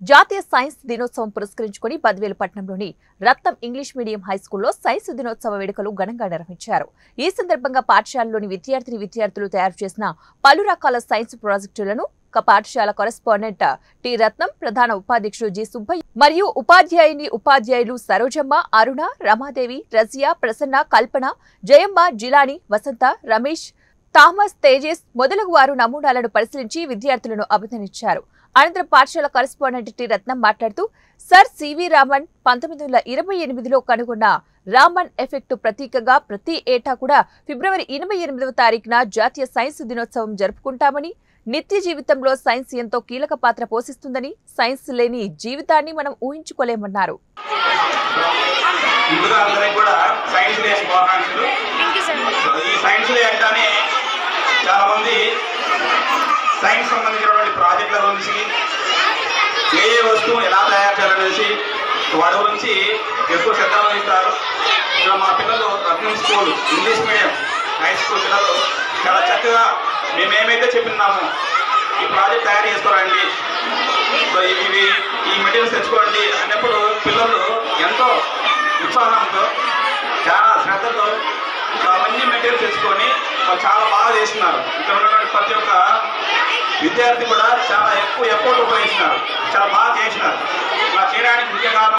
జాతీయ సైన్స్ దినోత్సవం పురస్కరించుకుని బద్వేలుపట్నంలోని రత్నం ఇంగ్లీష్ మీడియం హైస్కూల్లో సైన్స్ దినోత్సవ వేడుకలు ఘనంగా నిర్వహించారు. ఈ సందర్భంగా పాఠశాలలోని విద్యార్థులు తయారు చేసిన పలు రకాల సైన్స్ ప్రాజెక్టులను పాఠశాల కరెస్పాండెంట్ టి రత్నం, ప్రధాన ఉపాధ్యక్షుడు జి సుబ్బయ్య మరియు ఉపాధ్యాయులు సరోజమ్మ, అరుణ, రమాదేవి, రజియా, ప్రసన్న, కల్పన, జయమ్మ, జిలాని, వసంత, రమేష్, థామస్, తేజస్ మొదలగు వారు నమూనాలను పరిశీలించి విద్యార్థులను అభినందించారు. అనంతరం పాఠశాల కరెస్పాండెంట్ టి రత్నం మాట్లాడుతూ, సర్ సివి రామన్ 1928లో కనుగొన్న రామన్ ఎఫెక్ట్ ప్రతీకగా ప్రతి ఏటా కూడా ఫిబ్రవరి 28వ తారీఖున జాతీయ సైన్స్ దినోత్సవం జరుపుకుంటామని, నిత్య జీవితంలో సైన్స్ ఎంతో కీలక పాత్ర పోషిస్తుందని, సైన్స్ లేని జీవితాన్ని మనం ఊహించుకోలేమన్నారు. సైన్స్ సంబంధించినటువంటి ప్రాజెక్టుల గురించి, ఏ వస్తువు ఎలా తయారు చేయాలనేసి వాటి గురించి ఎక్కువ శ్రద్ధ వహిస్తారు. ఇక్కడ మా పిల్లలు Ratnam school English medium high school పిల్లలు చాలా చక్కగా మేమేమైతే చెప్పినామో ఈ ప్రాజెక్ట్ తయారు చేసుకోరండి, ఇవి ఈ మెటీరియల్స్ తెచ్చుకోండి అన్నప్పుడు పిల్లలు ఎంతో ఉత్సాహంతో చాలా శ్రద్ధతో అవన్నీ మెటీరియల్స్ తెచ్చుకొని చాలా బాగా చేస్తున్నారు. ఇక్కడ ఉన్నటువంటి ప్రతి ఒక్క విద్యార్థి కూడా చాలా ఎక్కువ ఎఫర్ట్ ఉపయోగిస్తున్నారు, చాలా బాగా చేసినారు. ఇలా చేయడానికి ముఖ్య కారణం